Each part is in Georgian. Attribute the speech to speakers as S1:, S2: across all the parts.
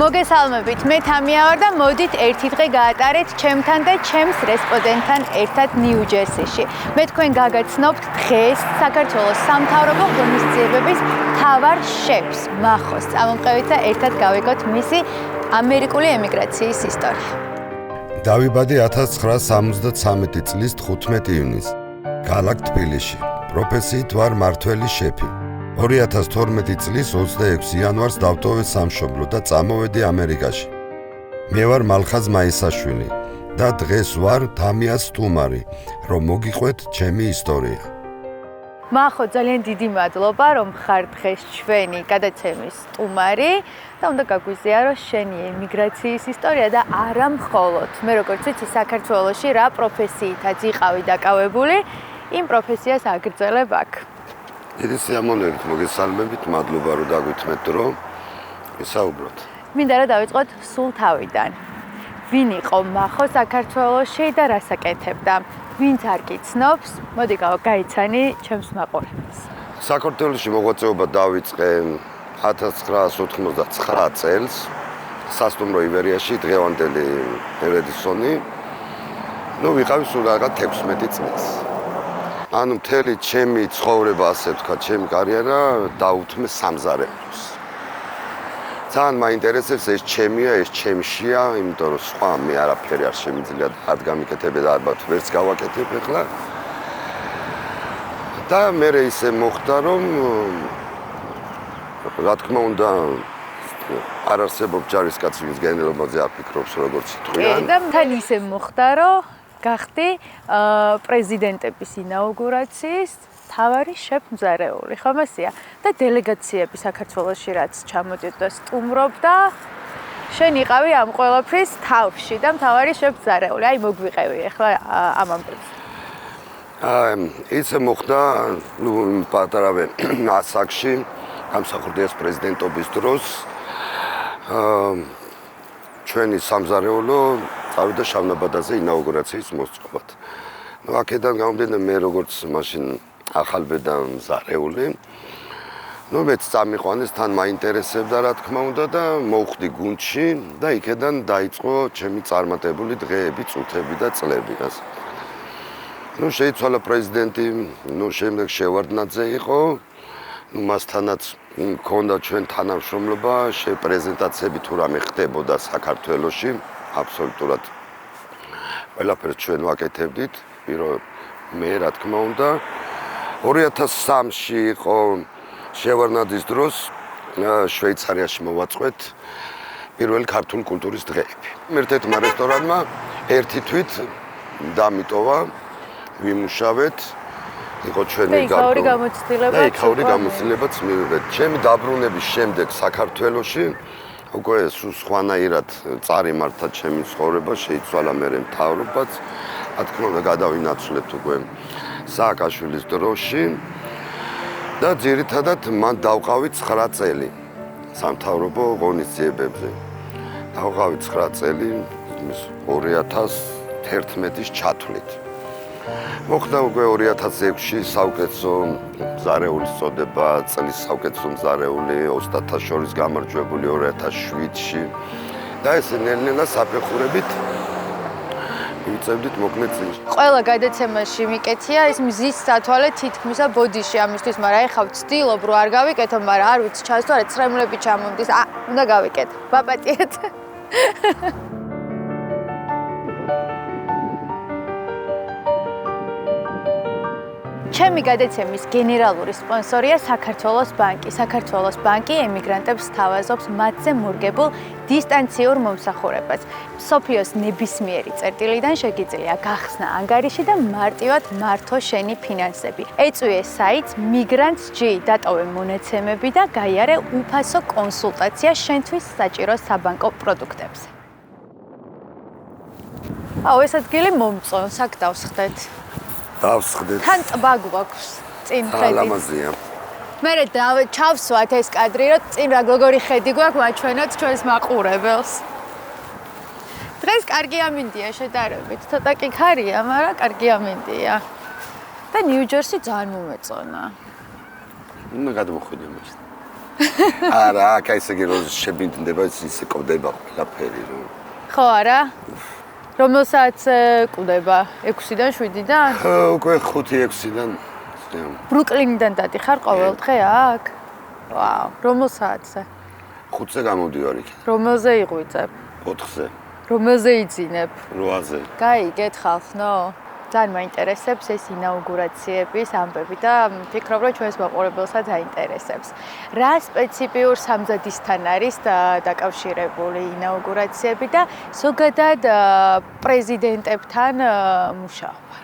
S1: მოგესალმებით, მე თამია ვარ და მოდით ერთი დღე გაატარეთ ჩემთან და ჩემს რესპონდენტთან ერთად ნიუ-ჯერსიში. მე თქვენ გაგაცნობთ დღეს საქართველოს სამთავრობო ღონისძიებების მთავარ შეფს, მახოს წამომყევით და ერთად გავიგოთ მისი ამერიკული ემიგრაციის ისტორია.
S2: დავიბადე 1973 წლის 15 ივნისს, ქალაქ თბილისში. პროფესიით ვარ მართველი შეფი. 2012 წლის 26 იანვარს დავტოვე სამშობლო და წამოვედი ამერიკაში. მე ვარ მალხაზ მაისაშვილი და დღეს ვარ თამია სტუმარი, რომ მოგიყვეთ ჩემი ისტორია.
S1: მახო, ძალიან დიდი მადლობა, რომ ხარ დღეს ჩვენი გადაცემის სტუმარი და უნდა გაგვიზიარო შენი ემიგრაციის ისტორია და არა მხოლოდ. მე როგორც ვიცი, საქართველოში რა პროფესიითაც იყავი დაკავებული, იმ პროფესიას აგრძელებ აქ.
S2: დიდი სიამოვნებით მოგესალმებით, მადლობა რომ დაგვითმეთ რომ ვისაუბროთ.
S1: მინდა რომ დავიწყოთ სულ თავიდან. ვინ იყო მახო საქართველოში და რას აკეთებდა? ვინც არ გიცნობს, მოდი გაიცანი ჩემს მაყურებელს.
S2: საქართველოში მოღვაწეობა დავიწყე 1999 წელს, სასტუმრო ივერიაში დღევანდელი რედისონი. ვიყავი სულ რაღაც 16 წელს. ანუ მთელი ჩემი ცხოვრება, ასე ვთქვა, ჩემი კარიერა დაუთმე სამზარეულოს. ძალიან მაინტერესებს ეს ჩემია, ეს ჩემშია, იმიტომ რომ სხვა მე არაფერი არ შემიძლია არ გამიკეთებე და ალბათ ვერც გავაკეთებ ახლა. და მე ისე მოხდა, რომ რა თქმა უნდა არ არსებობს ჯარისკაცი, ვინც გენერალობაზე არ ფიქრობს, როგორც იტყვიან.
S1: და თან ისე მოხდა, რომ გახდი პრეზიდენტების ინაუგურაციის მთავარი შეფმზარეული, ხომ ასეა? და დელეგაციები საქართველოში რაც ჩამოდიოდა სტუმრობდა, შენ იყავი ამ ყველაფრის თავში და მთავარი შეფმზარეული. აი მოგვიყევი ახლა ამ ამბებს.
S2: ისე მოხდა, პატარავე ასაკში, გამსახურდიას პრეზიდენტობის დროს, ჩვენი სამზარეულო წავიდა შავნაბადაზე ინაუგურაციის მოსწყობად. აქედან გამომდინარე მე როგორც მაშინ ახალბედა მზარეული, მეც წამიყვანეს, თან მაინტერესებდა რა თქმა უნდა და მოვხვდი გუნდში და იქედან დაიწყო ჩემი წარმატებული დღეები, წუთები და წლები. შეიცვალა პრეზიდენტი, შემდეგ შევარდნაძე იყო, მასთანაც მქონდა ჩვენ თანამშრომლობა, პრეზენტაციები თუ რამე ხდებოდა საქართველოში, აბსოლუტურად ყველაფერს ჩვენ ვაკეთებდით, მე რა თქმა უნდა. 2003-ში იყო შევარდნაძის დროს შვეიცარიაში მოვაწყვეთ პირველი ქართული კულტურის დღეები. ერთ-ერთმა რესტორანმა ერთი თვით დამიტოვა, ვიმუშავეთ, იყო ჩვენი
S1: იქაური გამოცდილებაც
S2: მივიღეთ. ჩემი დაბრუნების შემდეგ საქართველოში უკვე სხვანაირად წარიმართა ჩემი ცხოვრება, შეიცვალა მე მთავრობაც. რა თქმა უნდა გადავინაცვლეთ უკვე სააკაშვილის დროში და ძირითადად მან დავყავი 9 წელი სამთავრობო ღონისძიებებზე. დავყავი 9 წელი 2011-ის ჩათვლით. მოხდა უკვე 2006-ში საუკეთესო მზარეულის წოდება, წლის საუკეთესო მზარეული, ოსტატთა შორის გამარჯვებული 2007-ში და ესე ნელ-ნელა საფეხურებით ვიწევდით მოკლედ წინში.
S1: ყველა გადაცემაში მიკეთია ის მზის სათვალე თითქმისა ბოდიში ამისთვის, მაგრამ ეხლა ვცდილობ რომ არ გავიკეთო, მაგრამ არ ვიცი ჩასვლა რა ცრემლები ჩამომდის. უნდა გავიკეთო. ვაპატიეთ. ჩემი გადაცემის გენერალური სპონსორია საქართველოს ბანკი. საქართველოს ბანკი ემიგრანტებს სთავაზობს მათზე მორგებულ დისტანციურ მომსახურებას. მსოფლიოს ნებისმიერი წერტილიდან შეგიძლია გახსნა ანგარიში და მარტივად მართო შენი ფინანსები. ეწვიე საიტს Migrants.G, დატოვე მონაცემები და გაიარე უფასო კონსულტაცია შენთვის საჭირო საბანკო პროდუქტებზე. ეს ადგილი მომწონს, აქ დავსხდეთ.
S2: დავსხდეთ.
S1: თან ტბა გვაქვს წინ ხედი.
S2: ლამაზია.
S1: მე ჩავსვათ ეს კადრი, რომ წინ როგორი ხედი გვაქვს მაჩვენოთ ჩვენს მაყურებელს. დღეს კარგი ამინდია შედარებით, ცოტა კი ქარია, მაგრამ კარგი ამინდია. და ნიუ-ჯერსი ძალიან მომეწონა.
S2: უნდა გადმოხვიდე მაშინ. არა, აქ ესე იგი რომ შებინდება ისე კვდება ყველაფერი რომ.
S1: ხო არა? რომელ საათზე კვდება? 6-დან 7-დან?
S2: უკვე 5-6-დან.
S1: ბრუკლინიდან დადიხარ ყოველ დღე აქ? ვაუ, რომელ საათზე?
S2: 5-ზე გამოდივარ იქ.
S1: რომელზე იღვიწებ?
S2: 4-ზე,
S1: რომელზე იძინებ?
S2: 8-ზე.
S1: გაიგეთ ხალხნო? ძალიან მაინტერესებს ეს ინაუგურაციების ამბები და ვფიქრობ, რომ ჩვენს მაყურებელსაც აინტერესებს. რა სპეციფიურ სამზადისთან არის დაკავშირებული ინაუგურაციები და ზოგადად პრეზიდენტებთან მუშაობა?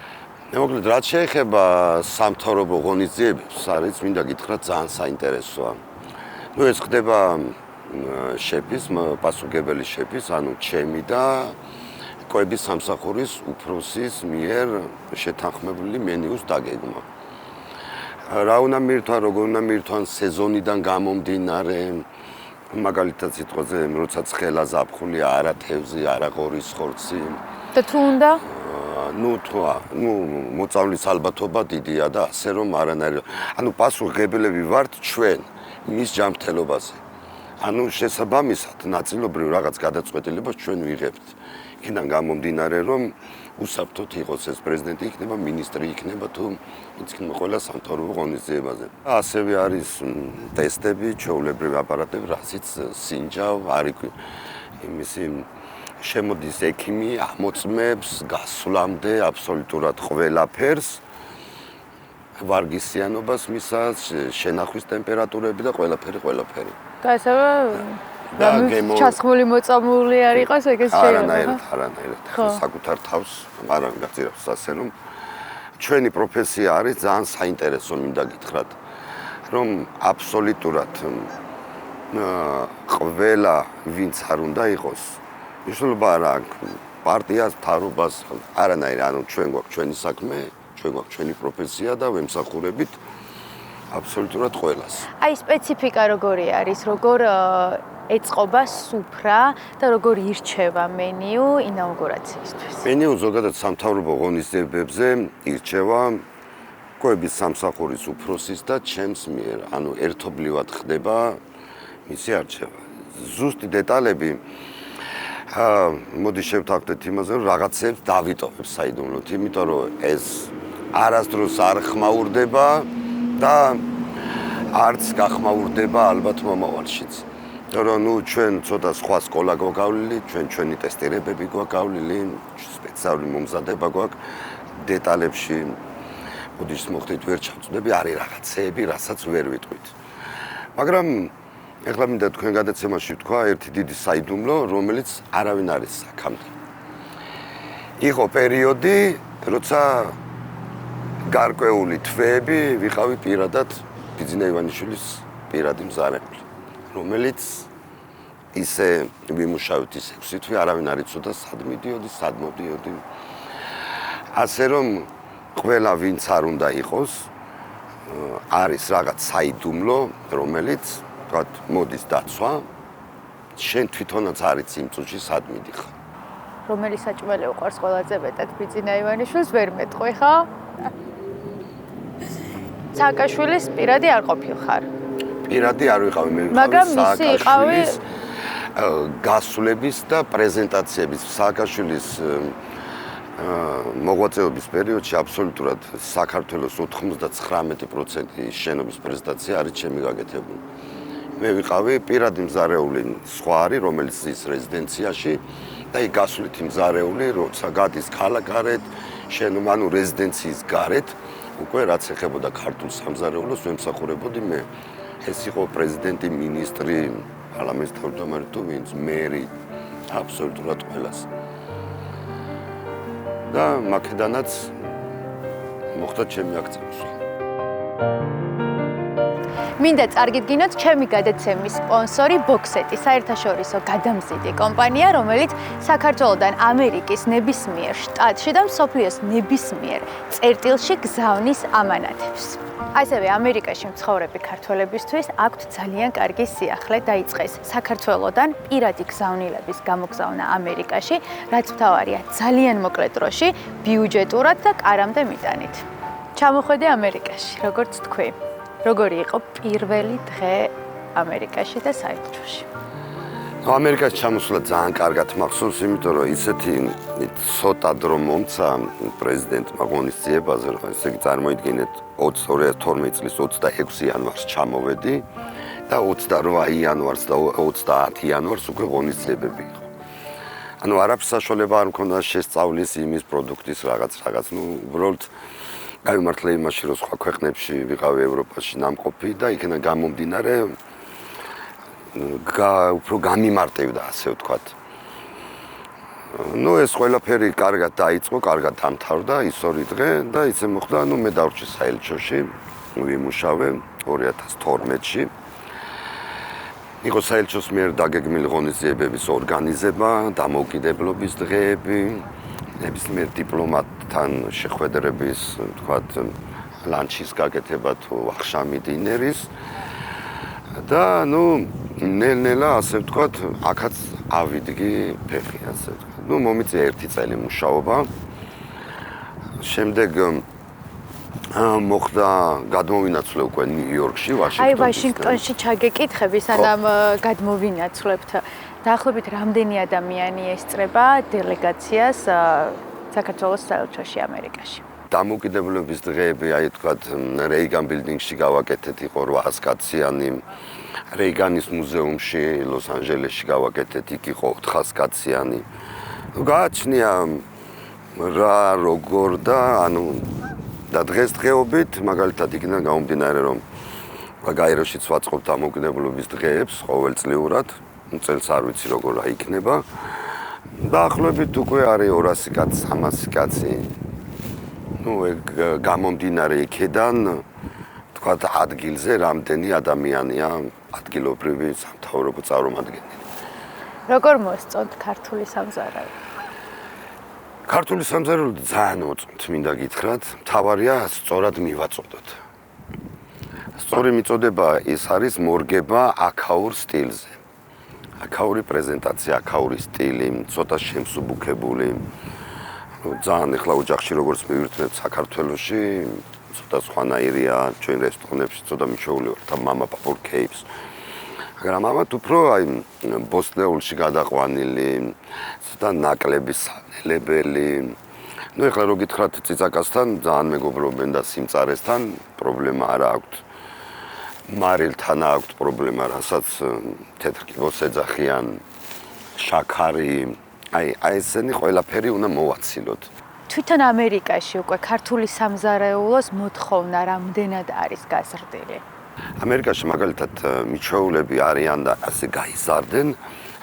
S2: მოკლედ, რაც შეეხება სამთავრობო ღონისძიებებს, არის მინდა გითხრათ ძალიან საინტერესოა. ეს ხდება შეფის, პასუხგებელი შეფის, ანუ ჩემი და კვების სამსახურის უფროსის მიერ შეთანხმებული მენიუს დაგეგმა. რა უნდა მირთვა, როგორ უნდა მირთვა სეზონიდან გამომდინარე, მაგალითად სიტყვაზე, როცა ცხელა ზაფხული, არა თევზი, არა ღორის ხორცი.
S1: და თუ უნდა?
S2: მოწამვლის ალბათობა დიდია და ასე რომ არანაირი. ანუ პასუხგებლები ვართ ჩვენ მის ჯანმრთელობაზე. ანუ შესაბამისად ნაწილობრივ რაღაც გადაწყვეტილებას ჩვენ ვიღებთ. იქიდან გამომდინარე რომ უსაფრთხოდ იყოს ეს პრეზიდენტი იქნება, მინისტრი იქნება თუ იქნება ყველა სამთავრობო ღონისძიებაზე. ასევე არის ტესტები, ჩვეულებრივი აპარატები, რაზეც სინჯავ არის იმისი შემოდის ექიმი, ამოწმებს გასვლამდე აბსოლუტურად ყველაფერს. ვარგისიანობას მისაც, შენახვის ტემპერატურები და ყველაფერი.
S1: და ასევე ჩასხმული მოწამული არ იყოს ეგეც შეიძლება.
S2: არანაირად. საკუთარ თავს არ გაწირავს ასე რომ ჩვენი პროფესია არის ძალიან საინტერესო მინდა გითხრათ, რომ აბსოლუტურად ყველა ვინც არ უნდა იყოს მნიშვნელობა არა პარტიას, თავრობას, არანაირი, ანუ ჩვენ გვაქვს ჩვენი საქმე, ჩვენ გვაქვს ჩვენი პროფესია და ვემსახურებით აბსოლუტურად ყველას.
S1: აი სპეციფიკა როგორი არის, როგორ ეწყობა სუფრა და როგორ ირჩევა მენიუ ინაუგურაციისთვის?
S2: მენიუ ზოგადად სამთავრობო ღონისძიებებზე ირჩევა კვების სამსახურის უფროსის და ჩემს მიერ, ანუ ერთობლივად ხდება მისი არჩევა. ზუსტი დეტალები მოდი შევთანხმდეთ იმაზე, რომ რაღაცებს დავიტოვებ საიდუმლოდ, იმიტომ რომ ეს არასდროს არ ხმაურდება და არც გახმაურდება ალბათ მომავალშიც. რომ ჩვენ ცოტა სხვა სკოლა გვაგავლილი, ჩვენი ტესტირებები გვაგავლილი, სპეციალური მომზადება გვაქვს დეტალებში. მოდის მოხდით ვერ ჩავწდები, არის რაღაცეები, რასაც ვერ ვიტყვით. მაგრამ ეხლა მინდა თქვენ გადაცემაში ვთქვა ერთი დიდი საიდუმლო, რომელიც არავინ არის აქამდე. იყო პერიოდი, როცა გარკვეული თვეები ვიყავი პირადად ბიძინა ივანიშვილის პირადი მზარემელი, რომელიც ისე ვიმუშავეთ ის 6 თვე, არავინ არ იცოდა სად მიდიოდი, სად მოდიოდი. ასე რომ ყველა ვინც არ უნდა იყოს, არის რაღაც საიდუმლო, რომელიც თქვათ მოდის დაცვა, შენ თვითონაც არ იცი იმ წუთში სად მიდიხარ.
S1: რომელი საჭმელი უყვარს ყველაზე მეტად ბიძინა ივანიშვილს ვერ მეტყვი ხო? სააკაშვილის პირადი არ ყოფილხარ.
S2: პირადი არ ვიყავი, მე
S1: მაგრამ მისი იყავი
S2: გასვლების და პრეზენტაციების სააკაშვილის მოღვაწეობის პერიოდში აბსოლუტურად საქართველოს 99% შენობის პრეზენტაცია არის ჩემი გაკეთებული. მე ვიყავი პირადი მზარეული სხვა არის, რომელიც ის რეზიდენციაში და იქ გასვლითი მზარეული, როცა გადის ქალაქარეთ, ანუ რეზიდენციის გარეთ, უკვე რაც ეხებოდა ქართულ სამზარეულოს ვემსახურებოდი მე. ეს იყო პრეზიდენტი, მინისტრი, პარლამენტის თავმჯდომარე თუ ვინც, მერი, აბსოლუტურად ყველას. და მაქედანაც მოხდა ჩემი აქცია.
S1: მინდა წარგიდგინოთ ჩემი გადაცემის სპონსორი ბოქსეტი, საერთაშორისო გადამზიდი კომპანია, რომელიც საქართველოსთან ამერიკის ნებისმიერ შტატში და მსოფლიოს ნებისმიერ წერტილში გზავნის ამანათებს. ასევე ამერიკაში მცხოვრები ქართველებისთვის აქვთ ძალიან კარგი სიახლე დაიწყეს საქართველოსთან პირადი გზავნილების გამოგზავნა ამერიკაში, რაც მთავარია ძალიან მოკლე დროში, ბიუჯეტურად და კარამდე მიტანით. ჩამოხვედი ამერიკაში, როგორც თქვი. როგორი იყო პირველი დღე ამერიკაში და საელჩოში.
S2: ამერიკაში ჩამოსვლა ძალიან კარგად მახსოვს, იმიტომ რომ ისეთი ცოტა დრო მომცა პრეზიდენტმა ღონისძიებაზე, რომ ესე იგი წარმოიდგინეთ 2012 წლის 26 იანვარს ჩამოვედი და 28 იანვარს და 30 იანვარს უკვე ღონისძიებები იყო. ანუ არაფერს საშუალება არ მქონდა შესწავლის იმის პროდუქტის რაღაც, უბრალოდ გამართლა იმაში, რომ სხვა ქვეყნებში ვიყავი ევროპაში ნამყოფი და იქიდან გამომდინარე უფრო გამიმარტივდა, ასე ვთქვათ. ეს ყველაფერი კარგად დაიწყო, კარგად დამთავრდა ის 2 დღე და ისე მოხდა, მე დავრჩი საელჩოში, ვიმუშავე 2012-ში. იყო საელჩოს მიერ დაგეგმილი ღონისძიებების ორგანიზება, დამოუკიდებლობის დღეები, ნებისმიერ დიპლომატთან შეხვედრების, ვთქვათ, ლანჩის გაკეთება თუ ახშამი დინერის და ნელ-ნელა, ასე ვთქვათ, აქაც ავიდგი ფეხი, ასე ვთქვათ. მომიწია 1 წელი მუშაობა. შემდეგ მოხდა გადმოვინაცვლე უკვე ნიუ-იორკში, ვაშინგტონში.
S1: ვაშინგტონში ჩაგეკითხები, სანამ გადმოვინაცვლებთ. დაახლოებით რამდენი ადამიანი ესწრება დელეგაციას საქართველოს საელჩოში ამერიკაში?
S2: დამოუკიდებლობის დღეები, თქვათ, რეიგან ბილდინგში გავაკეთეთ, იყო 800 კაციანი. რეიგანის მუზეუმში ლოს-ანჯელესში გავაკეთეთ, იქ იყო 400 კაციანი. გააჩნია რა როგორ და და დღესდღეობით, მაგალითად, იქიდან გამომდინარე, რომ გაეროშიც ვაწყობ დამოუკიდებლობის დღეებს ყოველწლიურად, წელს არ ვიცი როგორ იქნება. დაახლოებით უკვე არის 200 კაცი, 300 კაცი. გამომდინარე იქიდან, თქვათ, ადგილზე რამდენი ადამიანია ადგილობრივი სამთავრობო წარმომადგენელი.
S1: როგორ მოსწონთ ქართული სამზარეულო?
S2: ქართული სამზარეულო ძალიან მოწონთ, მინდა გითხრათ, მთავარია სწორად მივაწოდოთ. სწორი მიწოდება ის არის მორგება აქაურ სტილზე. აქაური პრეზენტაცია, აქაური სტილი, ცოტა შემსუბუქებული. ძალიან ეხლა ოჯახში როგორც მივირთმევთ საქართველოში, ცოტა სხვანაირია, ჩვენ რესტორნებში ცოტა მიჩვეული ვართ მამა პაპურ კეიპს. მაგრამ ამათ უფრო ბოსტნეულში გადაყვანილი, ცოტა ნაკლები სანელებელი. ეხლა რო გითხრათ ციცაკასთან, ძალიან მეგობრობენ და სიმწარესთან პრობლემა არ აქვს. მარილთან აქვს პრობლემა, რასაც თეთრ კიბოს ეძახიან, შაქარი, ესენი ყველაფერი უნდა მოვაცილოთ.
S1: თვითონ ამერიკაში უკვე ქართული სამზარეულოს მოთხოვნა რამდენად არის გაზრდილი?
S2: ამერიკაში მაგალითად მიჩვეულები არიან და ასე გაიზარდნენ,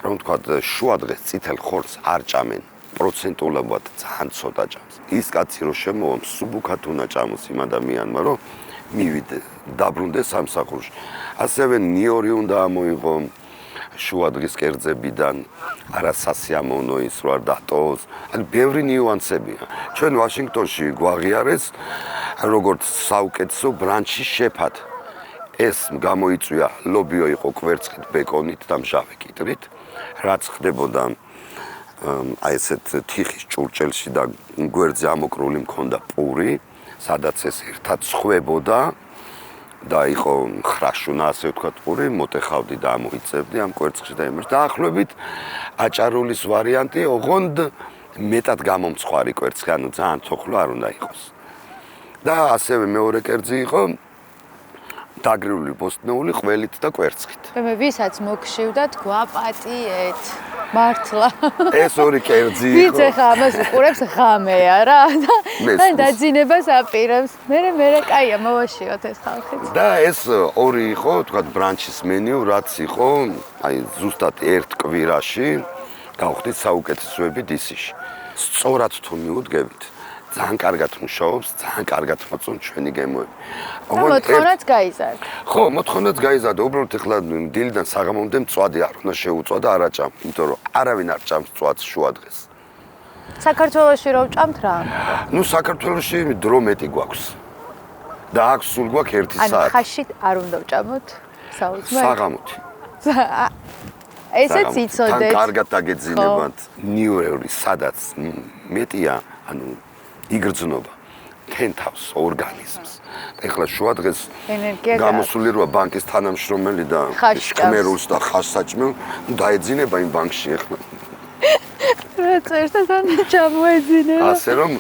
S2: რომ თქვათ შუადღეს წითელ ხორცს არ ჭამენ, პროცენტულად ძალიან ცოტა ჭამს. ის კაცი რო შემოვა, მსუბუქად უნდა ჭამოს იმ ადამიანმა, რომ მივიდე, დაბრუნდეს სამსახურში. ასევე ნიორი უნდა ამოიღო შუადღის კერძებიდან, არა სასიამოვნო ის რო არ დატოვოს. ბევრი ნიუანსებია. ჩვენ ვაშინგტონში გვაღიარეს როგორც საუკეთესო ბრანჩის შეფად. ეს გამოიწვია ლობიო იყო კვერცხით, ბეკონით და მჟავე კიტრით, რაც ხდებოდა ესეთ თიხის ჭურჭელში და გვერდზე ამოკრული მქონდა პური, სადაც ეს ერთად ხვებოდა და იყო ხრაშუნა, ასე ვთქვათ, პური, მოტეხავდი და ამოიწებდი ამ კვერცხში და იმას. დაახლოებით აჭარულის ვარიანტი, ოღონდ მეტად გამომცხვარი კვერცხი, ძალიან თოხლო არ უნდა იყოს. და ასევე მეორე კერძი იყო დაგრიული ბოსტნეული ყველით და კვერცხით.
S1: მე ვისაც მოგშივდათ, გვაპატიეთ. მართლა.
S2: ეს ორი კერძი იყო.
S1: ვიც ახლა ამას უყურებს ღამეა რა და დაძინებას აპირებს. მე კაია მოვაშიოთ ეს ხალხიც.
S2: და ეს ორი იყო, თქვათ, ბრანჩის მენიუ, რაც იყო, ზუსტად ერთ კვირაში გავხდით საუკეთესოები DC-ში. სწორად თუ მიუდგებით, ძალიან კარგად მუშაობს, ძალიან კარგად მოწონთ ჩვენი გემოები.
S1: მოთხოვნაც გაიზარდა.
S2: ხო, მოთხოვნაც გაიზარდა. უბრალოდ ეხლა დილიდან საღამომდე მწვადი არ უნდა შეუწვა და არ აჭამ, იმიტომ რომ არავინ არ ჭამს მწვადს შუადღეს.
S1: საქართველოში რო ვჭამთ რა?
S2: საქართველოში დრო მეტი გვაქვს. და აქ სულ გვაქვს 1 საათი.
S1: ანუ ხაში არ უნდა ვჭამოთ საუცმად?
S2: საღამოთი.
S1: ესეც იცოდეთ.
S2: თან კარგად დაგეძინებათ. ნიუ-იორკი, სადაც მეტია, იგრძნობა. თენთავს ორგანიზმს. ეხლა შუადღეს
S1: ენერგია
S2: გამოსული როა ბანკის თანამშრომელი და ხმერულს და ხასსაჭმელ დაეძინება იმ ბანკში ეხლა.
S1: რა წერს და ჩამოეძინება.
S2: ასე რომ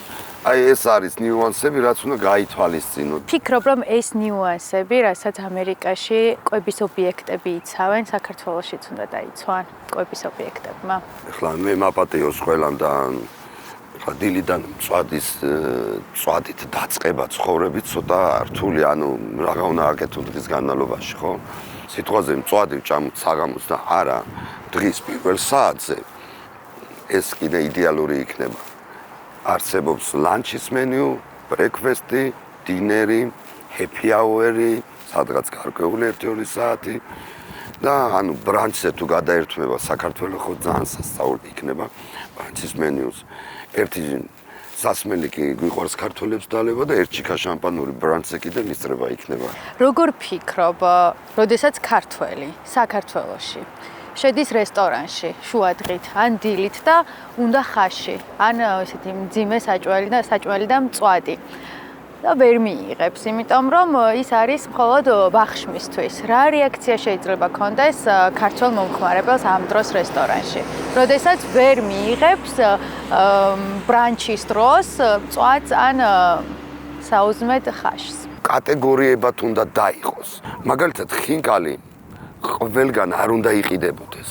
S2: აი ეს არის ნიუანსები, რაც უნდა გაითვალისწინოთ.
S1: ფიქრობ, რომ ეს ნიუანსები, რასაც ამერიკაში კვების ობიექტები იცავენ, საქართველოშიც უნდა დაიცვან კვების ობიექტებმა.
S2: ეხლა მე მაპატიოს ყველამ და ეხლა დილიდან მწვადით დაწყება ცხოვრები ცოტა რთული, ანუ რაღა უნდა აკეთო დღის განმავლობაში, ხო? სიტყვაზე მწვადი ვჭამოთ საღამოს და არა დღის პირველ საათზე ეს კიდე იდეალური იქნება. არსებობს ლანჩის მენიუ, ბრექფესტი, დინერი, ჰეპი აუერი, სადღაც გარკვეული 1-2 საათი და ანუ ბრანჩზე თუ გადაერთვება საქართველოს ხო ძალიან სასწაული იქნება ბრანჩის მენიუს. ერთი სასმელი კი გვიყვარს ქართველებს დალევა და ერთ ჩიქა შამპანური ბრანჩზე კიდე მისწრება იქნება.
S1: როგორ ფიქრობ, როდესაც ქართველი საქართველოში შედის რესტორანში შუადღით ან დილით და უნდა ხაში ან ესეთი მძიმე საჭმელი და მწვადი და ვერ მიიღებს, იმიტომ რომ ის არის მხოლოდ ბახშმისთვის. რა რეაქცია შეიძლება ქონდეს ქართველ მომხმარებელს ამ დროს რესტორანში? როდესაც ვერ მიიღებს ბრანჩის დროს მწვადს ან საუზმედ ხაშს.
S2: კატეგორიებად უნდა დაიყოს. მაგალითად ხინკალი ყველგან არ უნდა იყიდებოდეს.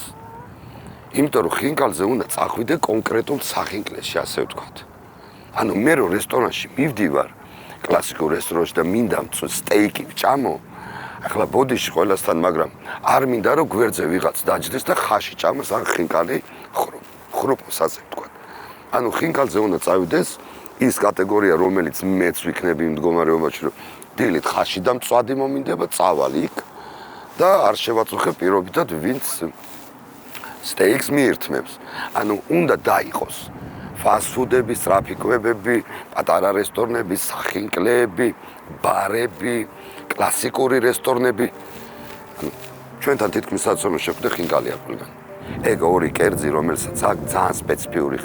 S2: იმიტომ რომ ხინკალზე უნდა წახვიდე კონკრეტულ სახინკლეში, ასე ვთქვათ. ანუ მე რო რესტორანში მივდივარ, კლასიკურ რესტორანში და მინდა სტეიკი ვჭამო, ახლა ბოდიში ყველასთან, მაგრამ არ მინდა რომ გვერდზე ვიღაც დაჯდეს და ხაში ჭამოს ან ხინკალი ხრუპოს, ასე ვთქვათ. ანუ ხინკალზე უნდა წავიდეს ის კატეგორია, რომელიც მეც ვიქნები იმ მდგომარეობაში, რომ დილით ხაში და მწვადი მომინდება, წავალ იქ და არ შევაწუხებ პირობითად ვინც სტეიქს მიირთმევს. ანუ უნდა დაიყოს ფასტ-ფუდები, ტრაფიკვებები, პატარა რესტორნები, სახინკლეები, ბარები, კლასიკური რესტორნები. ანუ ჩვენთან თითქმის საცოლო შეხვდე ხინკალი არ ყველგან. ეგ ორი კერძი, რომელსაც აქვს ძალიან სპეციფიური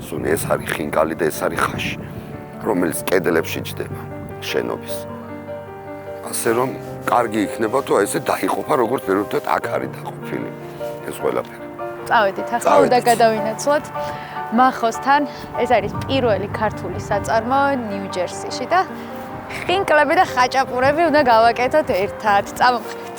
S2: სუნი, ეს არის ხინკალი და ეს არის ხაში, რომელიც კედლებში ჯდება შენობის. ასე რომ კარგი იქნება თუ ესე დაიყოფა როგორც პირობითად აქ არის დაყოფილი ეს ყველაფერი.
S1: წავედით ახლა უნდა გადავინაცვლოთ მახოსთან. ეს არის პირველი ქართული საწარმო ნიუ-ჯერსიში და ხინკლები და ხაჭაპურები უნდა გავაკეთოთ ერთად. წამოვხდით.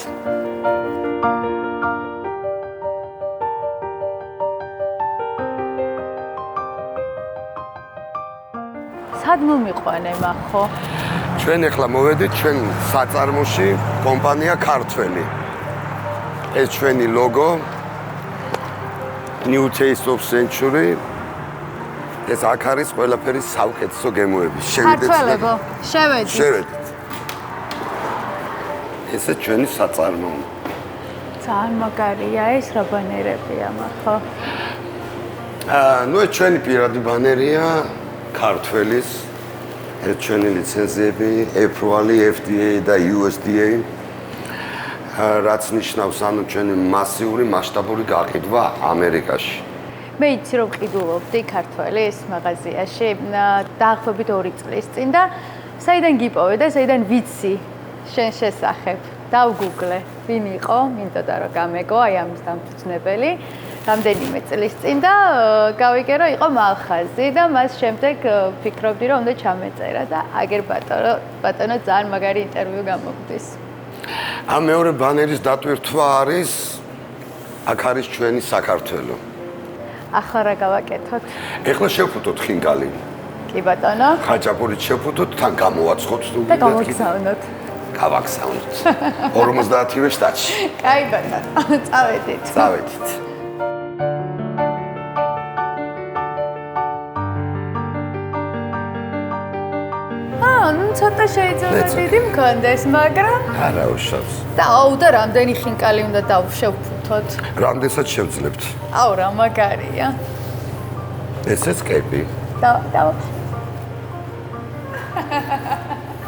S1: სად მომიყვანე მახო?
S2: ჩვენ ახლა მოვედით ჩვენ საწარმოში კომპანია ქართველი. ეს ჩვენი ლოგო New Taste of Century. ეს აქ არის ყველაფერი საუკეთესო გემოები.
S1: ქართველებო, შევედით.
S2: ესე ჩვენი საწარმო.
S1: ძალიან მაგარია ეს რა ბანერებია მახო.
S2: ნუ ეს ჩვენი პირადი ბანერია ქართველის. ეს ჩვენი ლიცენზიები, Approval, FDA და USDA. რაც ნიშნავს ანუ ჩვენი მასიური მასშტაბური გაყიდვა ამერიკაში.
S1: მე იცი რომ ყიდულობდი ქართველის მაღაზიაში დაახლოებით 2 წლის წინ და საიდან გიპოვე და საიდან ვიცი შენ შესახებ. დავგუგლე, ვინ იყო, მინდოდა რომ გამეგო აი ამის დამფუძნებელი. რამდენიმე წლის წინ და გავიგე რომ იყო მალხაზი და მას შემდეგ ფიქრობდი რომ უნდა ჩამეწერა და აგერ ბატონო ძალიან მაგარი ინტერვიუ გამოგდის.
S2: ამ მეორე ბანერის დატვირთვა არის აქ არის ჩვენი საქართველო.
S1: ახლა რა გავაკეთოთ?
S2: ეხლა შევფუთოთ ხინკალი.
S1: კი ბატონო.
S2: ხაჭაპურით შევფუთოთ, თან გამოვაცხოთ
S1: და გავაგზავნოთ.
S2: გავაგზავნოთ. 50-ვე შტატში.
S1: კაი ბატონო, წავედით.
S2: წავედით.
S1: ნუ ცოტა შეიძლება დიდი მქონდეს, მაგრამ
S2: არა უშავს.
S1: და აუ და რამდენი ხინკალი უნდა დავშევფუთოთ?
S2: რამდენსაც შევძლებთ?
S1: აუ რა მაგარია.
S2: ესეც კეპი.
S1: და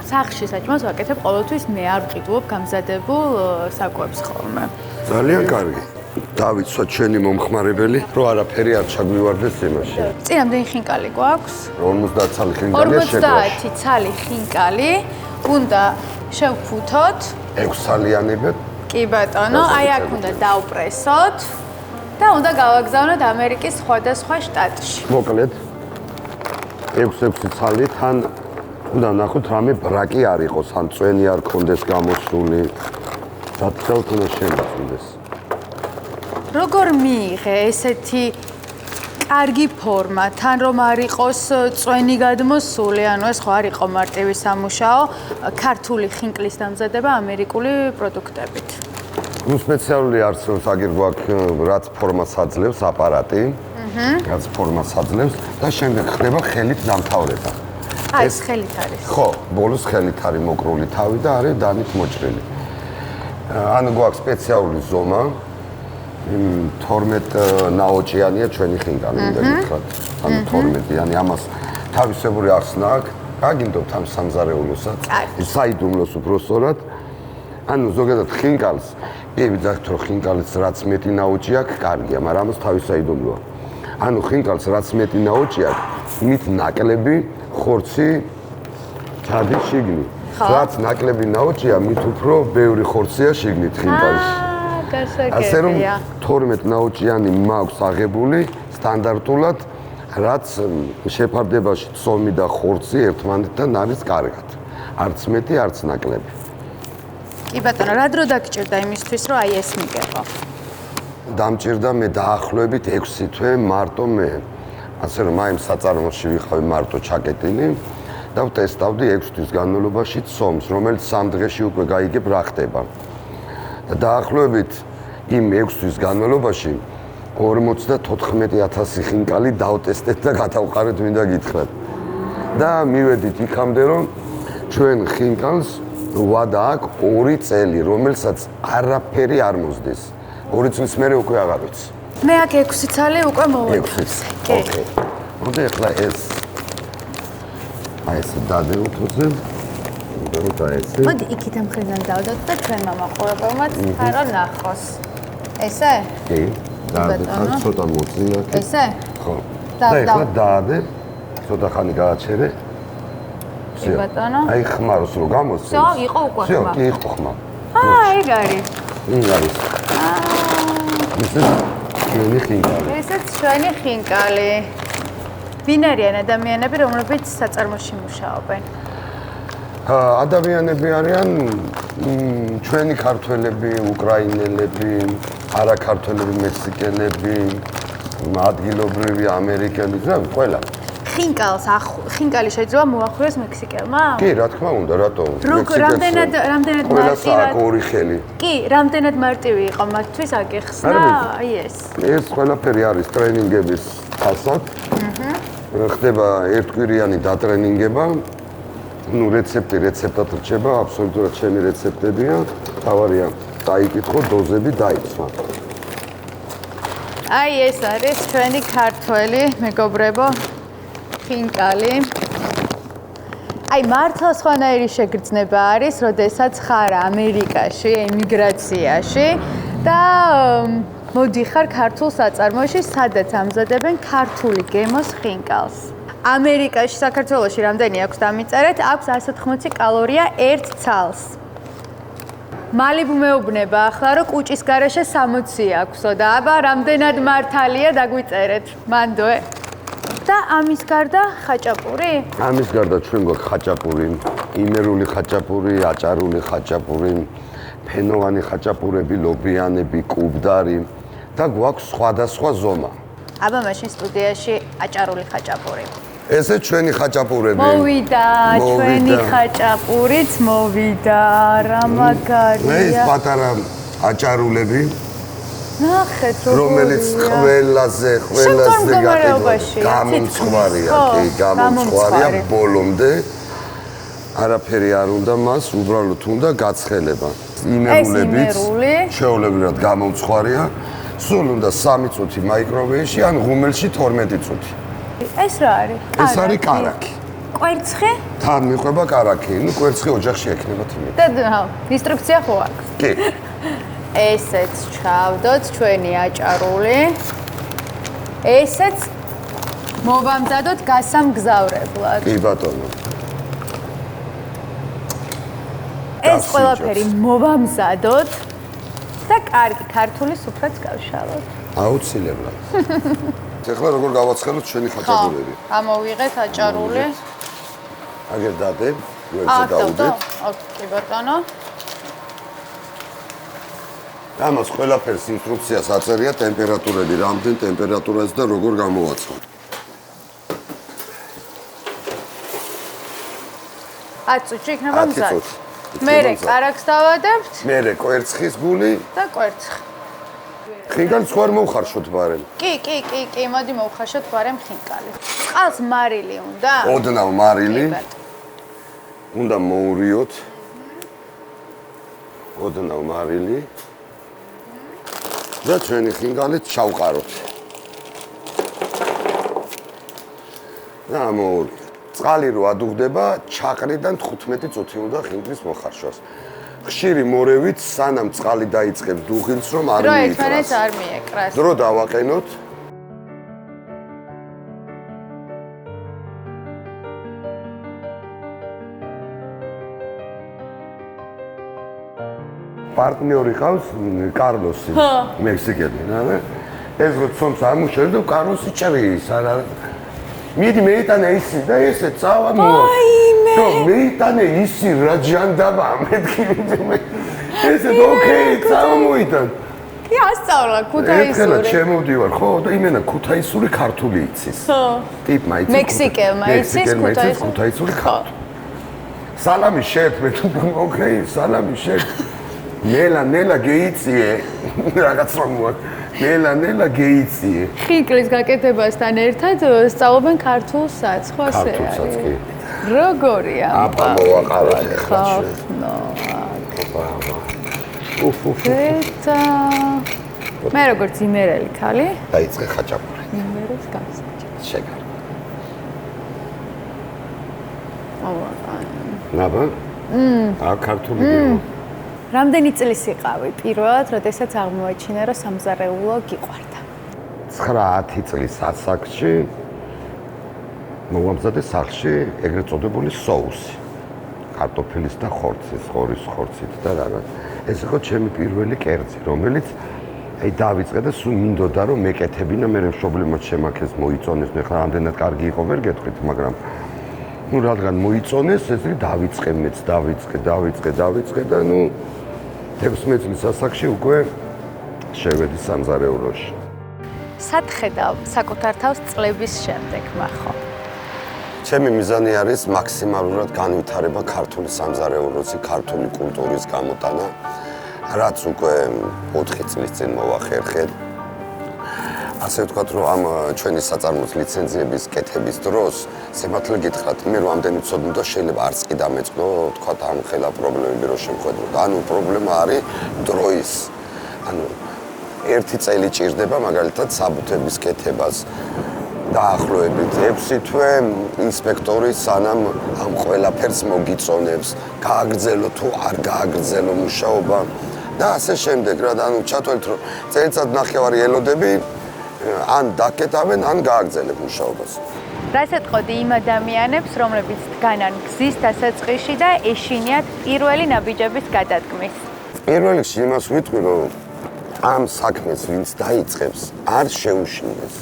S1: სახში საჭმელს ვაკეთებ ყოველთვის მე არ ვყიდულობ გამზადებულ საკვებს ხოლმე.
S2: ძალიან კარგი. დავიცვათ ჩვენი მომხმარებელი, რომ არაფერი არ ჩაგვივარდეს იმაში.
S1: წინამდე ხინკალი გვაქვს?
S2: 50 ცალი ხინკალია შეგვაქვს.
S1: 50 ცალი ხინკალი უნდა შევფუთოთ.
S2: 6 ცალიანები.
S1: კი ბატონო, აი აქ უნდა დავპრესოთ და უნდა გავაგზავნოთ ამერიკის სხვადასხვა შტატში.
S2: მოკლედ 6 ცალი თან უნდა ნახოთ რამე ბრაკი არ იყოს, ან წვენი არ ქონდეს გამოსული. დაწევთ უნდა შემოწმდეს.
S1: როგორ მიიღე ესეთი კარგი ფორმა, თან რომ არ იყოს წვენი გადმოსული, ანუ ეს ხო არ იყო მარტივი სამუშაო, ქართული ხინკლის დამზადება ამერიკული პროდუქტებით.
S2: ნუ სპეციალური არსებობს აგერ გვაქვს რაც ფორმას აძლევს აპარატი, რაც ფორმას აძლევს და შემდეგ ხდება ხელით დამთავრება.
S1: აი ეს ხელით არის.
S2: ხო, ბოლოს ხელით არის მოკრული თავი და არის დანით მოჭრილი. ანუ გვაქვს სპეციალური ზომა. 12 ნაოჭიანია ჩვენი ხინკალი, უნდა გითხრათ. ანუ 12-იანი, ამას თავისებური ახსნა აქვს. გაგინდობთ ამ სამზარეულოსაც. საიდუმლოს უბრალოდ. ანუ ზოგადად ხინკალს, ვიძახთ რომ ხინკალს რაც მეტი ნაოჭი აქვს, კარგია, მაგრამ ამას თავის საიდუმლოა. ანუ ხინკალს რაც მეტი ნაოჭი აქვს, მით ნაკლები ხორცი ჩადის შიგნით. რაც ნაკლები ნაოჭია, მით უფრო ბევრი ხორცია შიგნით ხინკალში. ასე რომ 12 ნაოჭიანი მაქვს აღებული სტანდარტულად, რაც შეფარდებაში ცომი და ხორცი ერთმანეთთან არის კარგად. არც მეტი, არც ნაკლები.
S1: კი ბატონო, რა დრო დაგჭირდა იმისთვის, რომ აი ეს მიგეყო?
S2: დამჭირდა მე დაახლოებით 6 თვე მარტო მე. ასე რომ აი საწარმოში ვიყავი მარტო ჩაკეტილი და ვტესტავდი 6 თვის განმავლობაში ცომს, რომელიც 3 დღეში უკვე გაიგებ რა ხდება. დაახლოებით იმ 6 თვის განმავლობაში 54,000 ხინკალი დავტესტეთ და გადავყარეთ მინდა გითხრათ. და მივედით იქამდე რომ ჩვენ ხინკალს ვადა აქვს 2 წელი, რომელსაც არაფერი არ მოსდის. 2 წლის მერე უკვე აღარ ვიცი.
S1: მე აქ 6 ცალი უკვე მოვედი.
S2: ოკეი. მოდი ახლა ეს აი ეს დადევთ უზე. და ეს.
S1: მოდი იქით ამ მხრიდან დავდოთ და ჩვენმა მაყურებელმაც ხარო ნახოს. ესე?
S2: კი. და ცოტა მოწინა.
S1: ესე?
S2: ხო. და ახლა დაადე. ცოტა ხანი გააჩერე.
S1: კი ბატონო.
S2: აი ხმაროს რო გამოსცემ.
S1: всё, იყო უკვე ხმა.
S2: всё, კი იყო ხმა.
S1: ეგ არის.
S2: ის არის. ესე ჩვენი ხინკალი.
S1: ესეც ჩვენი ხინკალი. ვინ არიან ადამიანები, რომლებიც საწარმოში მუშაობენ?
S2: ადამიანები არიან ჩვენი ქართველები, უკრაინელები, არაქართველები, მექსიკელები, ადგილობრივი ამერიკელები, რა ყველა. ხინკალი შეიძლება მოახურეს მექსიკელმა? კი, რა თქმა უნდა, რატო?
S1: რამდენად
S2: მარტივად? ორი ხელი.
S1: კი, რამდენად მარტივი იყო მათთვის აგეხსნა აი ეს.
S2: ეს ყველაფერი არის ტრენინგების ასაკ. ხდება ერთკვირიანი დატრენინგება. ნუ რეცეპტად რჩება, აბსოლუტურად ჩემი რეცეპტებია. თავარია დაიკითხო, დოზები დაიცვა.
S1: აი ეს არის ჩვენი ქართველი მეგობრებო ხინკალი. აი მართლა სხვანაირი შეგრძნება არის, როდესაც ხარ ამერიკაში, ემიგრაციაში და მოდიხარ ქართულ საწარმოში, სადაც ამზადებენ ქართული გემოს ხინკალს. ამერიკაში, საქართველოში რამდენი აქვს დამიწერეთ? აქვს 180 კალორია ერთ ცალს. მალიბუ მეუბნება ახლა, რომ კუჭის გარეშე 60 აქვსო და აბა რამდენად მართალია დაგვიწერეთ. მანდოე. და ამის გარდა ხაჭაპური?
S2: ამის გარდა ჩვენ გვაქვს ხაჭაპური, იმერული ხაჭაპური, აჭარული ხაჭაპური, ფენოვანი ხაჭაპურები, ლობიანები, კუბდარი და გვაქვს სხვადასხვა ზომა.
S1: აბა მაშინ სტუდიაში აჭარული ხაჭაპური.
S2: ესე ჩვენი ხაჭაპურები.
S1: მოვიდა, ჩვენი ხაჭაპურიც მოვიდა. რა მაგარია.
S2: ეს პატარა აჭარულები.
S1: ნახეთ
S2: რომელიც ყველაზე გამომცხვარია, კი, გამომცხვარია ბოლომდე. არაფერი არ უნდა მას, უბრალოდ უნდა გაცხელება. იმერულებით შეულებრივად გამომცხვარია. სულ უნდა 3 წუთი მაიკროვეივში ან ღუმელში 12 წუთი.
S1: ეს რა არის?
S2: ეს არის კარაქი.
S1: კვერცხი?
S2: თან მიყვება კარაქი. ნუ კვერცხი ოჯახში ექნება თიმი.
S1: და ინსტრუქცია ხო აქვს?
S2: კი.
S1: ესეც ჩავდოთ ჩვენი აჭარული. ესეც მოვამზადოთ გასამგზავრებლად.
S2: კი ბატონო.
S1: ეს ყველაფერი მოვამზადოთ და კარგი ქართული სუფრაც გავშალოთ.
S2: აუცილებლად. ეხლა როგორ გავაცხელოთ ჩვენი ხაჭაპურები?
S1: ამოვიღეთ აჭარული.
S2: აგერ დადებ, გვერდზე დავუდეთ.
S1: კი ბატონო.
S2: ამას ყველაფერს ინსტრუქციას აწერია ტემპერატურები, რამდენ ტემპერატურაზე და როგორ გამოვაცხოთ.
S1: 10 წუთში იქნება მზად. მერე კარაქს დავადებთ.
S2: მერე კვერცხის გული
S1: და კვერცხი.
S2: ხინკალი სხვა არ მოვხარშოთ ბარემ.
S1: კი, მოდი მოვხარშოთ ბარემ ხინკალი. წყალს მარილი უნდა?
S2: ოდნავ მარილი. უნდა მოურიოთ. ოდნავ მარილი. და ჩვენი ხინკალით ჩავყაროთ. და მოურიოთ. წყალი რო ადუღდება, ჩაყრიდან 15 წუთი უნდა ხინკლის მოხარშოს. ხშირი მორევით სანამ წყალი დაიწყებს დუღილს, რომ არ მიიკრას.
S1: დრო ერთმანეთს არ მიეკრას.
S2: დრო დავაყენოთ. პარტნიორი ყავს კარლოსი, მექსიკელი, რა. ეს რო ცომს ამუშავებს და კარლოსი ჭრის, არა. მიდი მეიტანე ისი და ესე წავა მოვა. და მეიტანე ისი რა ჯანდაბა მეთქი მე. ესე ოკეი, წავა მოიტან.
S1: კი, ასწავლა ქუთაისური.
S2: ერთხელ შემოვდივარ, ხო, და იმენა ქუთაისური ქართული იცის.
S1: ხო.
S2: ტიპმა იცის.
S1: მექსიკელმა იცის
S2: ქუთაისური ქართული. სალამი შეფ, მე თუ ოკეი, სალამი შეფ. ნელა გეიციე. რაღაც რომ ნელა გეიციე.
S1: ხინკლის გაკეთებასთან ერთად სწავლობენ ქართულსაც, ხო ასე არის?
S2: ქართულსაც კი.
S1: როგორია?
S2: აბა მოვაყავე
S1: ხო. ეტა. მე როგორც იმერელი ქალი.
S2: დაიწყე ხაჭაპური.
S1: იმერებს გავსაჭე.
S2: შეგარ.
S1: მოვაყავე.
S2: ნაბა? ქართული გიო.
S1: რამდენი წლის იყავი პირველად, როდესაც აღმოაჩინე, რომ სამზარეულო გიყვარდა?
S2: 9-10 წლის ასაკში მოვამზადე სახლში ეგრეთ წოდებული соуსი. კარტოფილის და ხორცის, ხორის ხორცით და რაღაც. ეს იყო ჩემი პირველი კერძი, რომელიც აი დავიწყე და სულ მინდოდა რომ მეკეთებინა, მე მშობლებმა შემაქეს მოიწონეს, მე ხა ამდენად კარგი იყო ვერ გეტყვით, მაგრამ ნუ რადგან მოიწონეს, ესე დავიწყე მეც, დავიწყე და ნუ 16 წლის ასაკში უკვე შევედი სამზარეულოში.
S1: სათხედავ საკუთარ თავს წლების შემდეგ, მახო.
S2: ჩემი მიზანი არის მაქსიმალურად განვითარება ქართული სამზარეულოს, ქართული კულტურის გამოტანა, რაც უკვე 4 წლის წინ მოვახერხე. ასე ვთქვათ, რომ ამ ჩვენი საწარმოს ლიცენზიების კეთების დროს სიმართლე გითხრათ, მე რომ ამდენი ვცოდნოდა, შეიძლება არც კი დამეწყდო, ვთქვათ, ამ ხელა პრობლემები რო შემხედრო. ანუ პრობლემა არის დროის. ანუ 1 წელი ჭირდება მაგალითად საბუთების კეთებას. დაახლოებით 6 თვე ინსპექტორი სანამ ამ ყველაფერს მოგიწონებს, გააგრძელო თუ არ გააგრძელო მუშაობა და ასე შემდეგ რა, ანუ ჩათვალეთ, რომ წელიწად ნახევარი ელოდები ან დაკეტავენ, ან გააგრძელებ მუშაობას.
S1: რას ეთყოდი იმ ადამიანებს, რომლებიც დგანან გზის დასაწყისში და ეშინიათ პირველი ნაბიჯების გადადგმის?
S2: პირველ რიგში იმას ვიტყვი, რომ ამ საქმეს ვინც დაიწყებს, არ შეუშინდეს.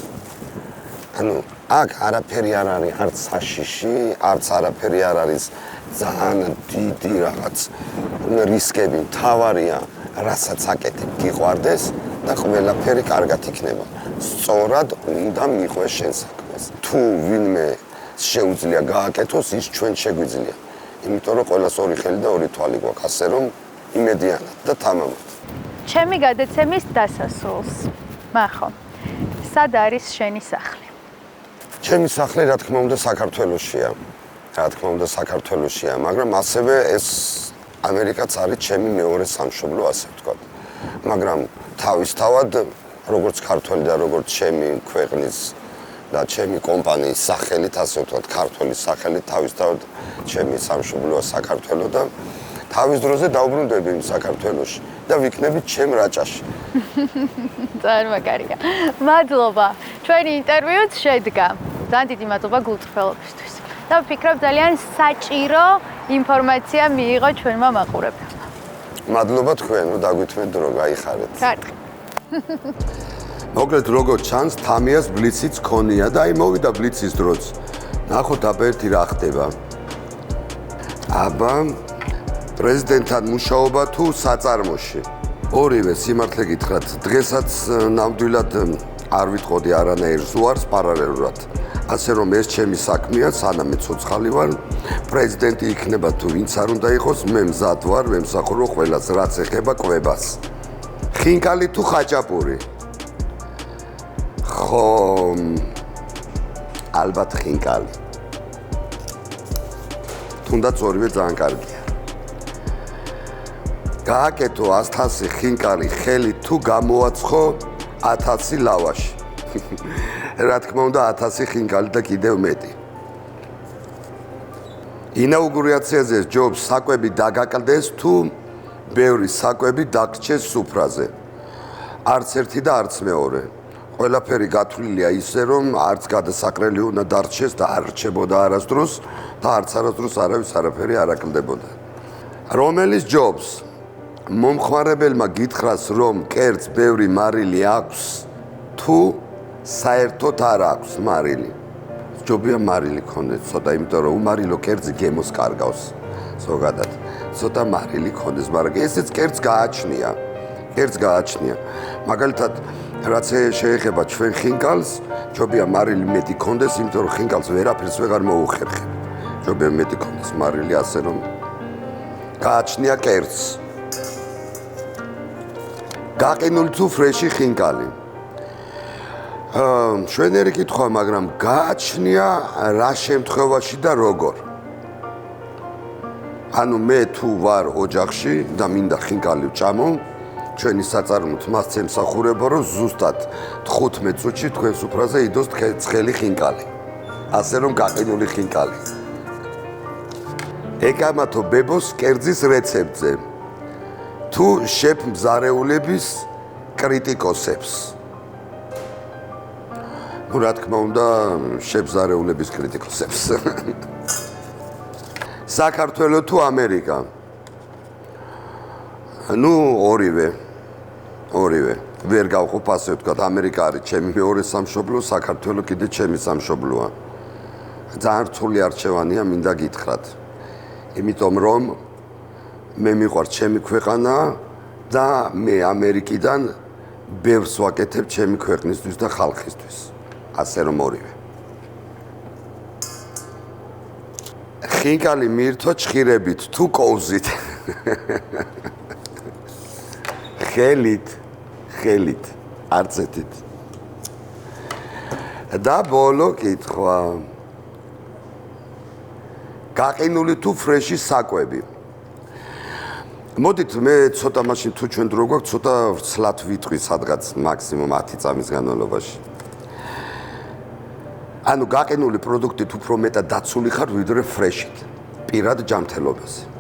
S2: ანუ აქ არაფერი არ არის, არც საშიში, არც არაფერი არ არის ძალიან დიდი რაღაც რისკები. თავარია, რასაც აკეთებ, გიყვარდეს და ყველაფერი კარგად იქნება. სწორად უნდა მიყვეს შენ საქმეს. თუ ვინმე შეუძლია გააკეთოს, ის ჩვენ შეგვიძლია. იმიტომ რომ ყველას ორი ხელი და ორი თვალი გვაქვს, ასე რომ იმედიანად და თამამად.
S1: ჩემი გადაცემის დასასრულს. მახო. სად არის შენი სახლი?
S2: ჩემი სახლი რა თქმა უნდა საქართველოშია. მაგრამ ასევე ეს ამერიკაც არის ჩემი მეორე სამშობლო, ასე ვთქვათ. მაგრამ თავისთავად როგორც ქართველი და როგორც ჩემი ქვეყნის და ჩემი კომპანიის სახელით, ასე ვთქვათ, ქართველის სახელით თავისთავად ჩემი სამშობლოა საქართველო და თავის დროზე დავბრუნდები საქართველოში. და ვიქნები ჩემ რაჭაში.
S1: წარმაგარია. მადლობა. ჩვენი ინტერვიუც შედგა. ძალიან დიდი მადლობა გულწრფელობისთვის. და ვფიქრობ ძალიან საჭირო ინფორმაცია მიიღო ჩვენმა მაყურებელმა.
S2: მადლობა თქვენ, რომ დაგვითმეთ დრო გაიხარეთ.
S1: კარტი.
S2: მოკლედ როგორც ჩანს, თამიას ბლიციც ქონია და აი მოვიდა ბლიცის დროც. ნახოთ აბა ერთი რა ხდება. აბა პრეზიდენტთან მუშაობა თუ საწარმოში. ორივე სიმართლე გითხრათ, დღესაც ნამდვილად არ ვიტყოდი არანაირ ზუარს პარალელურად. ასე რომ ეს ჩემი საქმეა, სანამ ცოცხალი ვარ, პრეზიდენტი იქნება თუ ვინც არ უნდა იყოს, მე მზად ვარ, ვემსახურო ყველას, რაც ეხება კვებას. ხინკალი თუ ხაჭაპური? ხო, ალბათ ხინკალი. თუნდაც ორივე ძალიან კარგია. გააკეთო 100 ხინკალი ხელი თუ გამოაცხო 1000 ლავაში. რა თქმა უნდა 1000 ხინკალი და კიდევ მეტი. ინაუგურაციაზე ჯობს საკვები დაგაკლდეს თუ ბევრი საკვები დაგრჩეს სუფრაზე. არც ერთი და არც მეორე. ყველაფერი გათვლილია ისე რომ არც გადასაკრელი უნდა დარჩეს და არ რჩებოდა არასდროს და არც არასდროს არავის არაფერი არ აკლდებოდა. რომელიც ჯობს მომხმარებელმა გითხრას რომ კერძს ბევრი მარილი აქვს თუ საერთოდ არ აქვს მარილი. ჯობია მარილი ქონდეს ცოტა, იმიტომ რომ უმარილო კერძი გემოს კარგავს. ზოგადად ცოტა მარილი ქონდეს, მაგრამ ესეც კერძს გააჩნია. კერძს გააჩნია. მაგალითად რაც შეეხება ჩვენ ხინკალს, ჯობია მარილი მეტი ქონდეს, იმიტომ რომ ხინკალს ვერაფერს ვეღარ მოუხერხებ. ჯობია მეტი ქონდეს მარილი, ასე რომ გააჩნია კერძს. გაყინული თუ ფრეში ხინკალი? შვენერი კითხვა, მაგრამ გააჩნია რა შემთხვევაში და როგორ. ანუ მე თუ ვარ ოჯახში და მინდა ხინკალი ვჭამო, ჩვენი საწარმოით მას ემსახურება, რომ ზუსტად 15 წუთში თქვენ სუფრაზე იდოს ცხელი ხინკალი. ასე რომ გაყინული ხინკალი. ეკამათო ბებოს კერძის რეცეპტზე. თუ შეფ მზარეულების კრიტიკოსებს. ну რა თქმა უნდა შებზარეულების კრიტიკოსებს. საქართველო თუ ამერიკა? ну ორივე. ვერ გავყოფ ასე ვთქვათ, ამერიკა არის ჩემი მეორე სამშობლო, საქართველო კიდე ჩემი სამშობლოა. ძალიან რთული არჩევანია, მინდა გითხრათ. იმიტომ რომ მე მიყვარს ჩემი ქვეყანა და მე ამერიკიდან ბევრს ვაკეთებ ჩემი ქვეყნისთვის და ხალხისთვის. ასე რომ ორივე. ხინკალი მიირთვა ჭხირებით თუ კოვზით? ხელით, არცეთით. და ბოლო კითხვა. გაყინული თუ ფრეში საკვები? მოდით მე ცოტა მაშინ თუ ჩვენ დრო გვაქვს, ცოტა ვცლად ვიტყვი სადღაც მაქსიმუმ 10 წამის განმავლობაში. ანუ გაყინული პროდუქტით უფრო მეტად დაცული ხარ ვიდრე ფრეშით, პირად ჯანმრთელობაზე.